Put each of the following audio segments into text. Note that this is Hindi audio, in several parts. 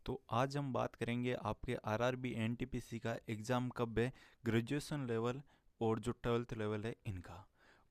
तो आज हम बात करेंगे आपके आरआरबी एनटीपीसी का एग्ज़ाम कब है, ग्रेजुएशन लेवल और जो 12th लेवल है इनका।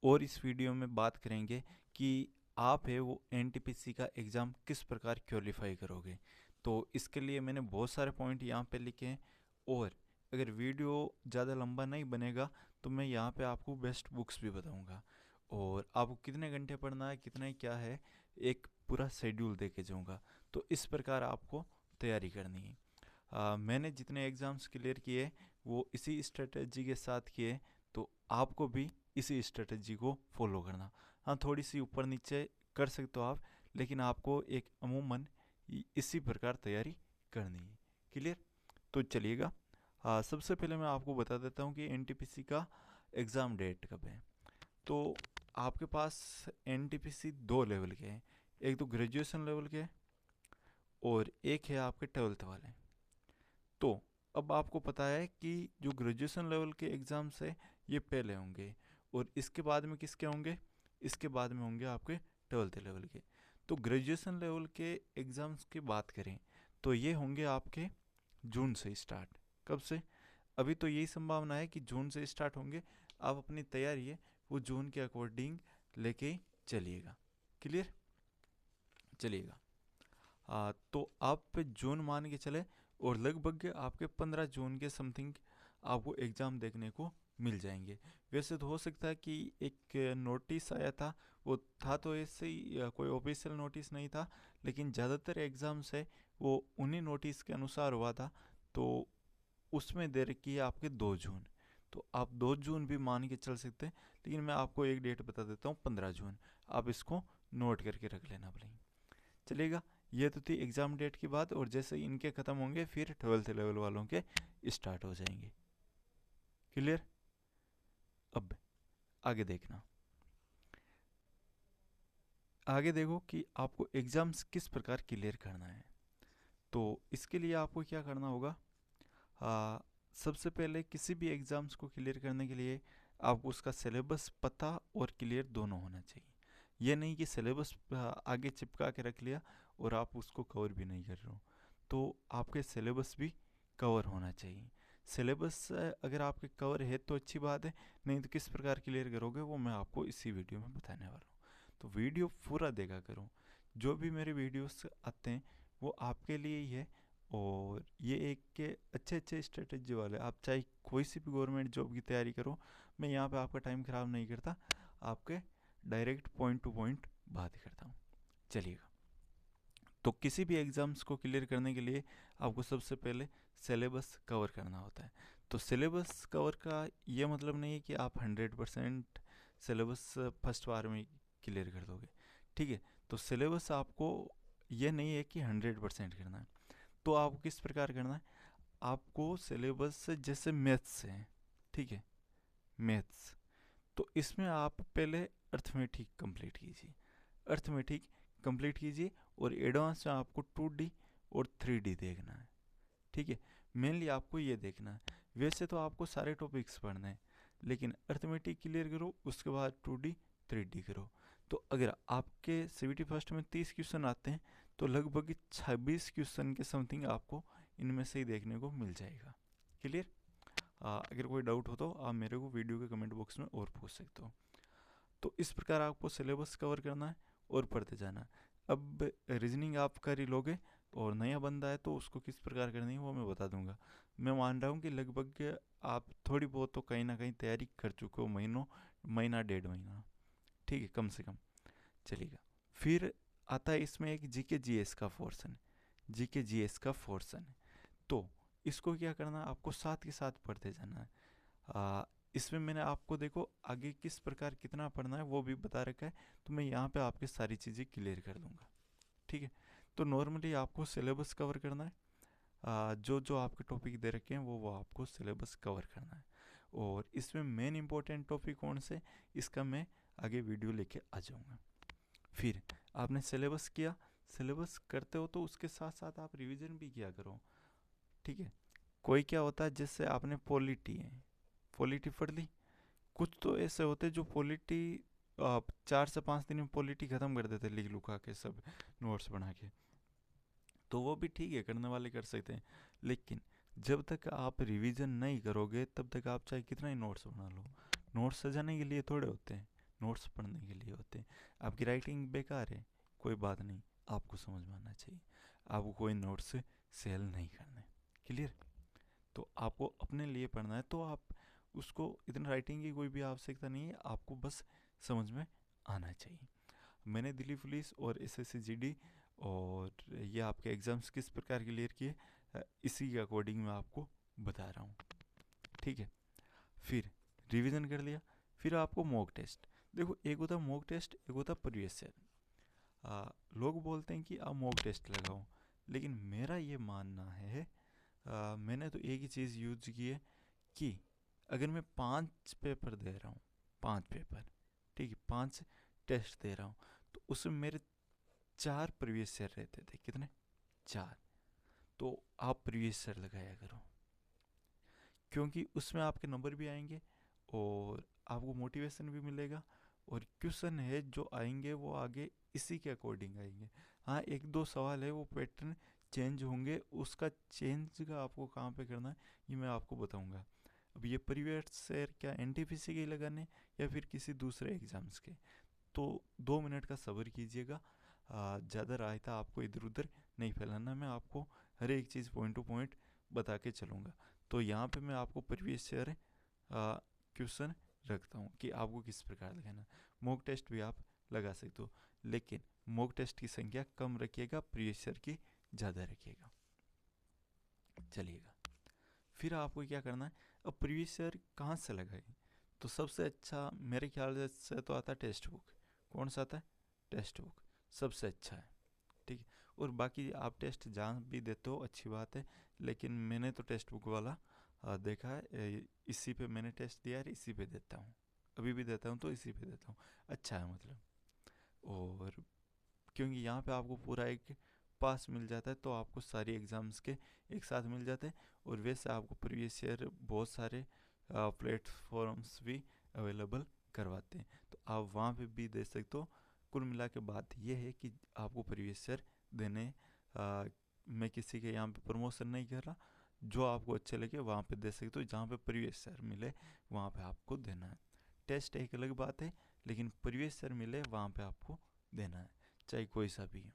और इस वीडियो में बात करेंगे कि आप है वो एनटीपीसी का एग्ज़ाम किस प्रकार क्वालिफाई करोगे। तो इसके लिए मैंने बहुत सारे पॉइंट यहाँ पे लिखे हैं। और अगर वीडियो ज़्यादा लंबा नहीं बनेगा तो मैं यहाँ पे आपको बेस्ट बुक्स भी बताऊँगा और आपको कितने घंटे पढ़ना है, कितना क्या है, एक पूरा शेड्यूल दे के जाऊँगा। तो इस प्रकार आपको तैयारी करनी है। मैंने जितने एग्ज़ाम्स क्लियर किए वो इसी स्ट्रेटजी के साथ किए, तो आपको भी इसी स्ट्रेटजी को फॉलो करना। हाँ, थोड़ी सी ऊपर नीचे कर सकते हो आप, लेकिन आपको एक अमूमन इसी प्रकार तैयारी करनी है। क्लियर? तो चलिएगा, सबसे पहले मैं आपको बता देता हूँ कि एनटीपीसी का एग्ज़ाम डेट कब है। तो आपके पास एनटीपीसी दो लेवल के हैं, एक तो ग्रेजुएशन लेवल के और एक है आपके 12th वाले। तो अब आपको पता है कि जो ग्रेजुएशन लेवल के एग्ज़ाम्स है ये पहले होंगे और इसके बाद में किसके होंगे, इसके बाद में होंगे आपके 12th लेवल के। तो ग्रेजुएशन लेवल के एग्ज़ाम्स की बात करें तो ये होंगे आपके जून से स्टार्ट। कब से? अभी तो यही संभावना है कि जून से स्टार्ट होंगे। आप अपनी तैयारी है वो जून के अकॉर्डिंग लेके चलिएगा। क्लियर? चलिएगा, तो आप जून मान के चले और लगभग आपके 15 जून के समथिंग आपको एग्ज़ाम देखने को मिल जाएंगे। वैसे तो हो सकता है कि एक नोटिस आया था, वो था तो ऐसे ही कोई ऑफिशियल नोटिस नहीं था, लेकिन ज़्यादातर एग्ज़ाम्स है वो उन्हीं नोटिस के अनुसार हुआ था। तो उसमें दे रखी है आपके 2 जून। तो आप 2 जून भी मान के चल सकते हैं, लेकिन मैं आपको एक डेट बता देता हूँ, 15 जून। आप इसको नोट करके रख लेना भले। चलेगा? ये तो थी एग्ज़ाम डेट की बात। और जैसे ही इनके ख़त्म होंगे फिर 12th लेवल वालों के स्टार्ट हो जाएंगे। क्लियर? अब आगे देखना, आगे देखो कि आपको एग्ज़ाम्स किस प्रकार क्लियर करना है। तो इसके लिए आपको क्या करना होगा, आ, सबसे पहले किसी भी एग्ज़ाम्स को क्लियर करने के लिए आपको उसका सिलेबस पता और क्लियर दोनों होना चाहिए। ये नहीं कि सिलेबस आगे चिपका के रख लिया और आप उसको कवर भी नहीं कर रहे हो। तो आपके सिलेबस भी कवर होना चाहिए। सिलेबस अगर आपके कवर है तो अच्छी बात है, नहीं तो किस प्रकार क्लियर करोगे वो मैं आपको इसी वीडियो में बताने वाला हूँ। तो वीडियो पूरा देखा करो। जो भी मेरे वीडियोस आते हैं वो आपके लिए ही है। और ये एक के अच्छे अच्छे स्ट्रेटजी वाले, आप चाहे कोई सी भी गवर्नमेंट जॉब की तैयारी करो, मैं यहाँ पे आपका टाइम ख़राब नहीं करता, आपके डायरेक्ट पॉइंट टू पॉइंट बात करता हूँ। चलिएगा, तो किसी भी एग्ज़ाम्स को क्लियर करने के लिए आपको सबसे पहले सिलेबस कवर करना होता है। तो सिलेबस कवर का ये मतलब नहीं है कि आप 100% सिलेबस फर्स्ट बार में क्लियर कर दोगे। ठीक है? तो सिलेबस आपको ये नहीं है कि 100% करना है। तो आपको किस प्रकार करना है, आपको सिलेबस जैसे मैथ्स है, ठीक है, मैथ्स, तो इसमें आप पहले अर्थमेटिक कंप्लीट कीजिए, अर्थमेटिक कंप्लीट कीजिए। और एडवांस में आपको 2D और 3D देखना है। ठीक है? मेनली आपको ये देखना है। वैसे तो आपको सारे टॉपिक्स पढ़ने हैं, लेकिन अर्थमेटिक क्लियर करो, उसके बाद 2D 3D करो। तो अगर आपके सीवीटी फर्स्ट में 30 क्वेश्चन आते हैं तो लगभग 26 क्वेश्चन के समथिंग आपको इनमें से ही देखने को मिल जाएगा। क्लियर? अगर कोई डाउट हो तो आप मेरे को वीडियो के कमेंट बॉक्स में और पूछ सकते हो। तो इस प्रकार आपको सिलेबस कवर करना है और पढ़ते जाना है। अब रीजनिंग आप कर ही लोगे और नया बंदा है तो उसको किस प्रकार करनी है वो मैं बता दूंगा। मैं मान रहा हूँ कि लगभग आप थोड़ी बहुत तो कहीं ना कहीं तैयारी कर चुके हो, महीनों, महीना 1.5 महीना, ठीक है, कम से कम। चलेगा, फिर आता है इसमें एक जीके जीएस का पोर्शन, जीके जीएस का पोर्शन है। तो इसको क्या करना है, आपको साथ के साथ पढ़ते जाना है। आ, इसमें मैंने आपको देखो आगे किस प्रकार कितना पढ़ना है वो भी बता रखा है, तो मैं यहाँ पे आपकी सारी चीज़ें क्लियर कर दूंगा। ठीक है? तो नॉर्मली आपको सिलेबस कवर करना है। जो जो आपके टॉपिक दे रखे हैं वो आपको सिलेबस कवर करना है। और इसमें मेन इंपॉर्टेंट टॉपिक कौन से, इसका मैं आगे वीडियो लेके आ जाऊँगा। फिर आपने सिलेबस किया, सिलेबस करते हो तो उसके साथ साथ आप रिवीजन भी किया करो। ठीक है? कोई क्या होता है, जैसे आपने पॉलिटी है, पॉलिटी पढ़ ली, कुछ तो ऐसे होते जो पॉलिटी आप 4 से 5 दिन में पॉलिटी ख़त्म कर देते लिख लुका के सब नोट्स बना के। तो वो भी ठीक है, करने वाले कर सकते हैं, लेकिन जब तक आप रिवीजन नहीं करोगे तब तक आप चाहे कितना ही नोट्स बना लो, नोट्स सजाने के लिए थोड़े होते हैं, नोट्स पढ़ने के लिए होते हैं। आपकी राइटिंग बेकार है, कोई बात नहीं, आपको समझ में आना चाहिए, आपको कोई नोट्स सेल नहीं करने। क्लियर? तो आपको अपने लिए पढ़ना है तो आप उसको, इतना राइटिंग की कोई भी आवश्यकता नहीं है, आपको बस समझ में आना चाहिए। मैंने दिल्ली पुलिस और एसएससी जीडी और ये आपके एग्ज़ाम्स किस प्रकार क्लियर किए, इसी के अकॉर्डिंग मैं आपको बता रहा हूँ। ठीक है, फिर रिवीजन कर लिया, फिर आपको मॉक टेस्ट। देखो, एक होता मॉक टेस्ट, एक होता प्रीवियस ईयर। लोग बोलते हैं कि आप मॉक टेस्ट लगाओ, लेकिन मेरा ये मानना है, मैंने तो एक ही चीज़ यूज की है कि अगर मैं 5 पेपर दे रहा हूँ, 5 पेपर, ठीक है, 5 टेस्ट दे रहा हूँ, तो उसमें मेरे 4 प्रीवियस ईयर रहते थे। कितने? 4। तो आप प्रीवियस ईयर लगाया करो, क्योंकि उसमें आपके नंबर भी आएंगे और आपको मोटिवेशन भी मिलेगा, और क्वेश्चन है जो आएंगे वो आगे इसी के अकॉर्डिंग आएंगे। हाँ, एक दो सवाल है वो पैटर्न चेंज होंगे, उसका चेंज का आपको कहाँ पे करना है ये मैं आपको बताऊंगा। अब ये प्रीवियस ईयर क्या एनटीपीसी के ही लगाने या फिर किसी दूसरे एग्जाम्स के, तो 2 मिनट का सब्र कीजिएगा। ज़्यादा रायता आपको इधर उधर नहीं फैलाना, मैं आपको हर एक चीज़ पॉइंट टू पॉइंट बता के चलूँगा। तो यहाँ पे मैं आपको प्रीवियस ईयर क्वेश्चन रखता हूँ कि आपको किस प्रकार लगाना। मॉक टेस्ट भी आप लगा सकते हो, लेकिन मॉक टेस्ट की संख्या कम रखिएगा, प्रीवियस ईयर की ज़्यादा रखिएगा, चलिएगा। फिर आपको क्या करना है, अब प्रीवियस ईयर कहाँ से लगाए, तो सबसे अच्छा मेरे ख्याल से तो आता है टेक्स्ट बुक। कौन सा आता है? टेक्स्ट बुक सबसे अच्छा है, ठीक है। और बाकी आप टेस्ट जहाँ भी देते हो अच्छी बात है, लेकिन मैंने तो टेक्स्ट बुक वाला देखा है, इसी पे मैंने टेस्ट दिया है, इसी पे देता हूँ, अभी भी देता हूँ तो इसी पे देता हूँ, अच्छा है मतलब। और क्योंकि यहाँ पे आपको पूरा एक पास मिल जाता है, तो आपको सारी एग्ज़ाम्स के एक साथ मिल जाते हैं। और वैसे आपको प्रीवियस ईयर बहुत सारे प्लेटफॉर्म्स भी अवेलेबल करवाते हैं, तो आप वहाँ पे भी दे सकते हो। कुल मिला के बात ये है कि आपको प्रीवियस ईयर देने, मैं किसी के यहाँ पे प्रमोशन नहीं कर रहा, जो आपको अच्छे लगे वहाँ पे दे सकते हो, जहाँ पे प्रीवियस ईयर मिले वहाँ पे आपको देना है। टेस्ट एक अलग बात है, लेकिन प्रीवियस ईयर मिले वहाँ पे आपको देना है, चाहे कोई सा भी हो,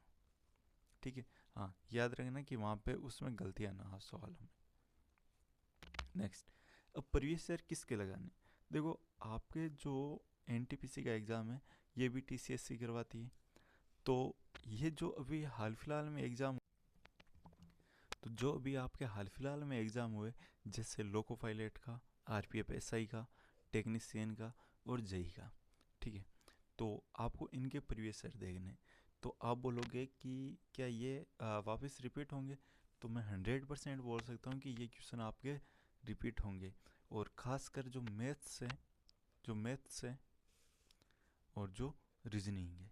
ठीक है। हाँ, याद रखना कि वहाँ पे उसमें गलतियाँ ना हो सवालों में। नेक्स्ट, अब प्रीवियस ईयर किसके लगाने, देखो आपके जो एनटीपीसी का एग्ज़ाम है ये भी टीसीएससी करवाती है, तो ये जो अभी हाल फिलहाल में एग्ज़ाम, तो जो अभी आपके हाल फिलहाल में एग्ज़ाम हुए, जैसे लोको पायलट का, आरपीएफ एसआई का, टेक्नीशियन का और जेई का, ठीक है, तो आपको इनके प्रीवियस ईयर देखने। तो आप बोलोगे कि क्या ये वापस रिपीट होंगे, तो मैं 100% बोल सकता हूँ कि ये क्वेश्चन आपके रिपीट होंगे। और ख़ासकर जो मैथ्स है और जो रीजनिंग है,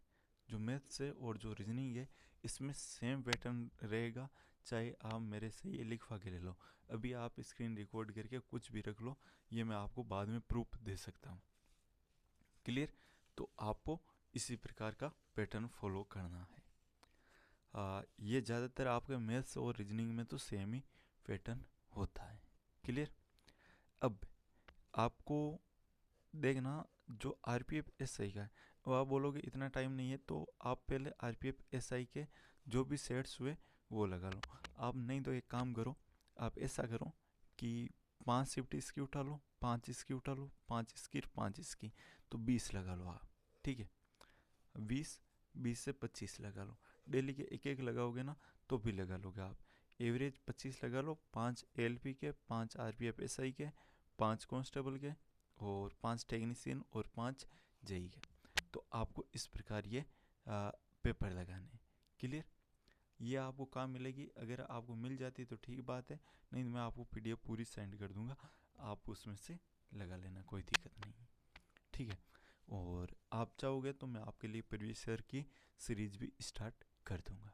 जो मैथ्स है और जो रीजनिंग है, इसमें सेम पैटर्न रहेगा, चाहे आप मेरे से ये लिखवा के ले लो, अभी आप स्क्रीन रिकॉर्ड करके कुछ भी रख लो, ये मैं आपको बाद में प्रूफ दे सकता हूँ। क्लियर? तो आपको इसी प्रकार का पैटर्न फॉलो करना है। ये ज़्यादातर आपके मैथ्स और रीजनिंग में तो सेम ही पैटर्न होता है। क्लियर? अब आपको देखना जो आरपीएफ एसआई का है, अब आप बोलोगे इतना टाइम नहीं है, तो आप पहले आरपीएफ एसआई के जो भी सेट्स हुए वो लगा लो। आप नहीं तो एक काम करो, आप ऐसा करो कि 5 शिफ्ट इसकी उठा लो, 5 इसकी उठा लो, 5 इसकी, 5 इसकी, तो 20 लगा लो आप, ठीक है। 20 से 25 लगा लो, डेली के एक एक लगाओगे ना तो भी लगा लोगे आप, एवरेज 25 लगा लो, 5 एलपी के, 5 आरपीएफ एसआई के, 5 कांस्टेबल के, और 5 टेक्नीशियन और 5 जेई के। तो आपको इस प्रकार ये पेपर लगाने। क्लियर? ये आपको कहाँ मिलेगी, अगर आपको मिल जाती है तो ठीक बात है, नहीं तो मैं आपको पीडीएफ पूरी सेंड कर दूंगा, आप उसमें से लगा लेना, कोई दिक्कत नहीं है, ठीक है। और आप चाहोगे तो मैं आपके लिए प्रीवियस ईयर की सीरीज भी स्टार्ट कर दूंगा।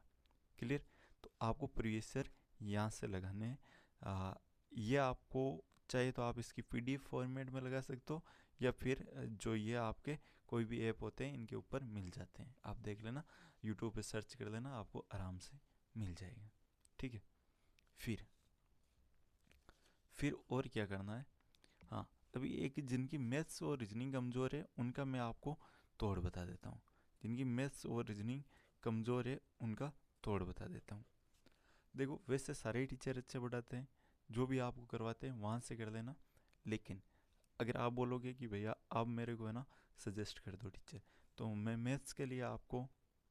क्लियर? तो आपको प्रीवियस ईयर यहाँ से लगाने हैं। ये आपको चाहिए तो आप इसकी पीडीएफ फॉर्मेट में लगा सकते हो, या फिर जो ये आपके कोई भी ऐप होते हैं इनके ऊपर मिल जाते हैं, आप देख लेना, यूट्यूब पे सर्च कर लेना, आपको आराम से मिल जाएगा। ठीक है। फिर और क्या करना है। हाँ, अभी एक जिनकी मैथ्स और रीजनिंग कमज़ोर है उनका मैं आपको तोड़ बता देता हूँ। जिनकी मैथ्स और रीजनिंग कमज़ोर है उनका तोड़ बता देता हूँ। देखो, वैसे सारे ही टीचर अच्छे पढ़ाते हैं, जो भी आपको करवाते हैं वहाँ से कर लेना। लेकिन अगर आप बोलोगे कि भैया आप मेरे को है ना सजेस्ट कर दो टीचर, तो मैं मैथ्स के लिए आपको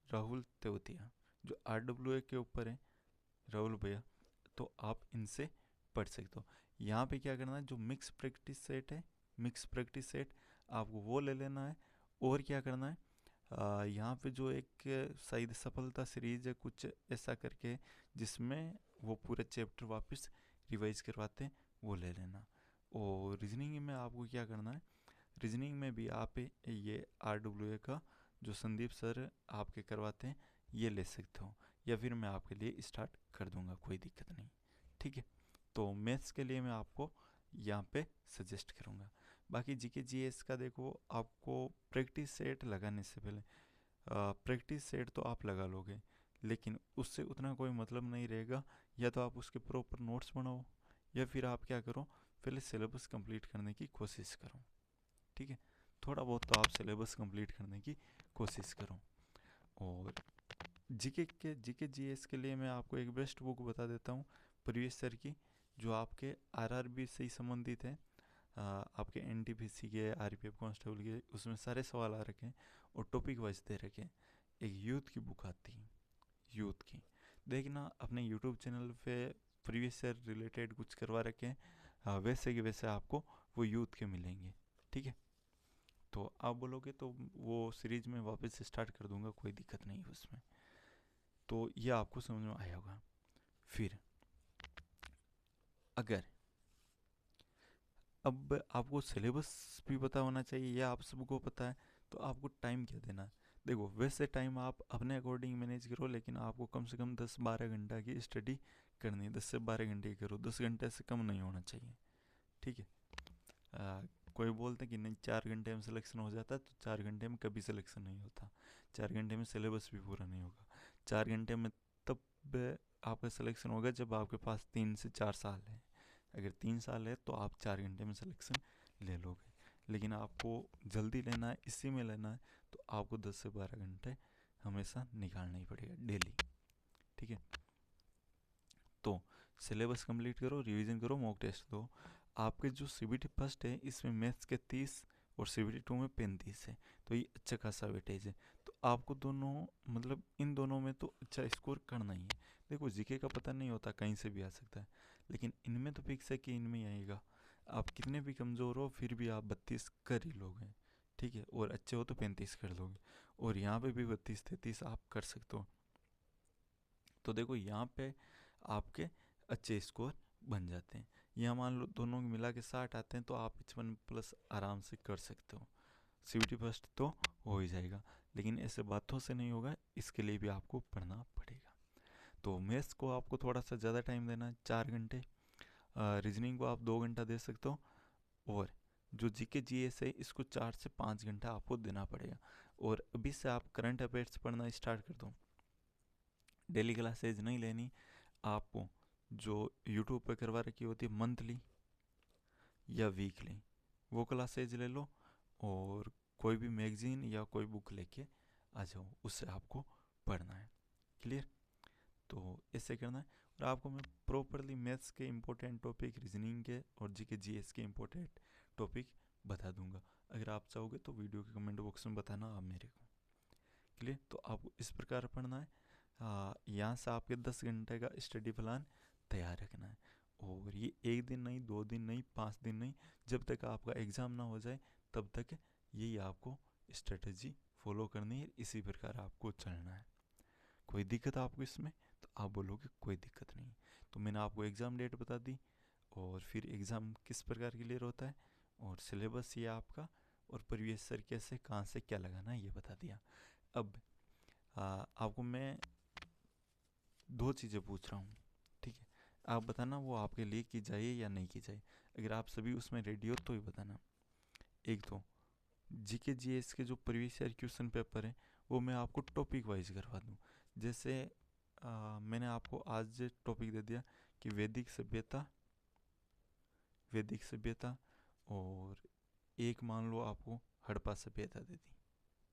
राहुल तेवतिया, जो RWA के ऊपर है, राहुल भैया, तो आप इनसे पढ़ सकते हो। यहाँ पे क्या करना है, जो मिक्स प्रैक्टिस सेट है, मिक्स प्रैक्टिस सेट आपको वो ले लेना है। और क्या करना है, यहाँ पे जो एक शायद सफलता सीरीज है कुछ ऐसा करके, जिसमें वो पूरे चैप्टर वापस रिवाइज करवाते हैं, वो ले लेना। और रीजनिंग में आपको क्या करना है, रीजनिंग में भी आप ये RWA का जो संदीप सर आपके करवाते हैं ये ले सकते हो, या फिर मैं आपके लिए स्टार्ट कर दूंगा, कोई दिक्कत नहीं। ठीक है, तो मैथ्स के लिए मैं आपको यहाँ पे सजेस्ट करूँगा। बाकी जीके जीएस का देखो, आपको प्रैक्टिस सेट लगाने से पहले, प्रैक्टिस सेट तो आप लगा लोगे, लेकिन उससे उतना कोई मतलब नहीं रहेगा। या तो आप उसके प्रॉपर नोट्स बनाओ, या फिर आप क्या करो, पहले सिलेबस कंप्लीट करने की कोशिश करो। ठीक है, थोड़ा बहुत तो आप सिलेबस कंप्लीट करने की कोशिश करो। और जीके जीएस के लिए मैं आपको एक बेस्ट बुक बता देता हूँ, प्रीवियस सर की, जो आपके आरआरबी से ही संबंधित है। आपके एनटीपीसी के, आरपीएफ कांस्टेबल के, उसमें सारे सवाल आ रखे हैं और टॉपिक वाइज दे रखे हैं। एक यूथ की बुक आती है, यूथ की, देखना अपने यूट्यूब चैनल पे प्रीवियस ईयर रिलेटेड कुछ करवा रखे हैं, वैसे के वैसे आपको वो यूथ के मिलेंगे। ठीक है, तो आप बोलोगे तो वो सीरीज में वापस स्टार्ट कर दूंगा, कोई दिक्कत नहीं है उसमें। तो ये आपको समझ में आया होगा। फिर अगर अब आपको सिलेबस भी पता होना चाहिए, या आप सबको पता है, तो आपको टाइम क्या देना है। देखो, वैसे टाइम आप अपने अकॉर्डिंग मैनेज करो, लेकिन आपको कम से कम 10-12 घंटा की स्टडी करनी है। 10 से 12 घंटे की करो, 10 घंटे से कम नहीं होना चाहिए। ठीक है, आ, कोई बोलते कि नहीं 4 घंटे में सिलेक्शन हो जाता है, तो 4 घंटे में कभी सिलेक्शन नहीं होता। 4 घंटे में सिलेबस भी पूरा नहीं होगा। 4 घंटे में तब आपका सिलेक्शन होगा जब आपके पास 3 से 4 साल है। अगर 3 साल है तो आप 4 घंटे में सिलेक्शन ले लोगे। लेकिन आपको जल्दी लेना है, इसी में लेना है, तो आपको 10 से 12 घंटे हमेशा निकालना ही पड़ेगा डेली। ठीक है, तो सिलेबस कंप्लीट करो, रिवीजन करो, मॉक टेस्ट दो। आपके जो CBT फर्स्ट है इसमें मैथ्स के 30 और CBT 2 में 35 है, तो ये अच्छा खासा वेटेज है। तो आपको दोनों, मतलब इन दोनों में तो अच्छा स्कोर करना ही है। देखो, जीके का पता नहीं होता, कहीं से भी आ सकता है, लेकिन इनमें तो फिक्स है कि इनमें ही आएगा। आप कितने भी कमज़ोर हो फिर भी आप 32 कर ही लोगे। ठीक है, और अच्छे हो तो 35 कर लोगे, और यहाँ पे भी 32-33 आप कर सकते हो। तो देखो, यहाँ पे आपके अच्छे स्कोर बन जाते हैं। यहाँ मान लो दोनों मिला के 60 आते हैं, तो आप 55+ आराम से कर सकते हो। CBT फर्स्ट तो हो ही जाएगा, लेकिन ऐसे बातों से नहीं होगा, इसके लिए भी आपको पढ़ना पड़ेगा। तो मैथ्स को आपको थोड़ा सा ज़्यादा टाइम देना है, 4 घंटे। रीजनिंग को आप 2 घंटा दे सकते हो। और जो जीके जीएस है इसको 4 से 5 घंटा आपको देना पड़ेगा। और अभी से आप करंट अफेयर्स पढ़ना स्टार्ट कर दो। डेली क्लासेज नहीं लेनी आपको, जो यूट्यूब पे करवा रखी होती है मंथली या वीकली, वो क्लासेज ले लो। और कोई भी मैगजीन या कोई बुक लेके आ जाओ, उससे आपको पढ़ना है। क्लियर, तो ऐसे करना है। और आपको मैं प्रॉपरली मैथ्स के इम्पोर्टेंट टॉपिक, रीजनिंग के और जीके जीएस के इम्पोर्टेंट टॉपिक बता दूंगा। अगर आप चाहोगे तो वीडियो के कमेंट बॉक्स में बताना आप मेरे को। क्लियर, तो आपको इस प्रकार पढ़ना है। यहाँ से आपके 10 घंटे का स्टडी प्लान तैयार रखना है। और ये 1 दिन नहीं, 2 दिन नहीं, 5 दिन नहीं, जब तक आपका एग्ज़ाम ना हो जाए तब तक यही आपको स्ट्रेटजी फॉलो करनी है, इसी प्रकार आपको चलना है। कोई दिक्कत आपको इसमें, तो आप बोलोगे कोई दिक्कत नहीं। तो मैंने आपको एग्ज़ाम डेट बता दी, और फिर एग्ज़ाम किस प्रकार क्लियर होता है, और सिलेबस ये आपका, और प्रीवियस ईयर कैसे कहाँ से क्या लगाना है ये बता दिया। अब आपको मैं 2 चीज़ें पूछ रहा हूँ। ठीक है, आप बताना वो आपके लिए की जाए या नहीं की जाए। अगर आप सभी उसमें रेडी हो तो ही बताना। एक तो जीके जीएस के जो प्रीवियस ईयर क्वेश्चन पेपर है वो मैं आपको टॉपिक वाइज करवा दूँ। जैसे मैंने आपको आज टॉपिक दे दिया कि वैदिक सभ्यता, और एक मान लो आपको हड़प्पा सभ्यता दे दी,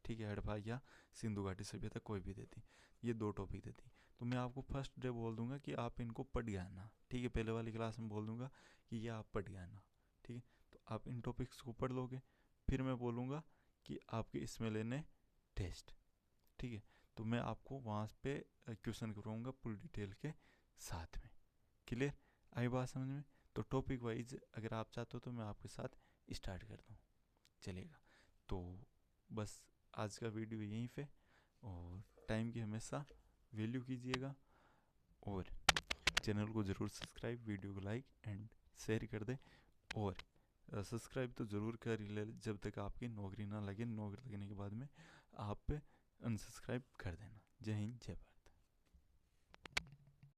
ठीक है, हड़प्पा या सिंधु घाटी सभ्यता कोई भी दे दी, ये दो टॉपिक दे दी। तो मैं आपको फर्स्ट डे बोल दूंगा कि आप इनको पढ़ के आना, ठीक है, पहले वाली क्लास में बोल दूंगा कि ये आप पढ़ के आना, ठीक है। तो आप इन टॉपिक्स को पढ़ लोगे, फिर मैं बोलूँगा कि आपके इसमें लेने टेस्ट, ठीक है। तो मैं आपको वहाँ पे क्वेश्चन करवाऊँगा पूरी डिटेल के साथ में। क्लियर? आई बात समझ में? तो टॉपिक वाइज अगर आप चाहते हो तो मैं आपके साथ स्टार्ट कर दूँ, चलेगा? तो बस आज का वीडियो यहीं पे, और टाइम की हमेशा वैल्यू कीजिएगा, और चैनल को ज़रूर सब्सक्राइब, वीडियो को लाइक एंड शेयर कर दे, और सब्सक्राइब तो ज़रूर कर ही ले जब तक आपकी नौकरी ना लगे। नौकरी लगने के बाद में आप अनसब्सक्राइब कर देना। जय हिंद, जय भारत।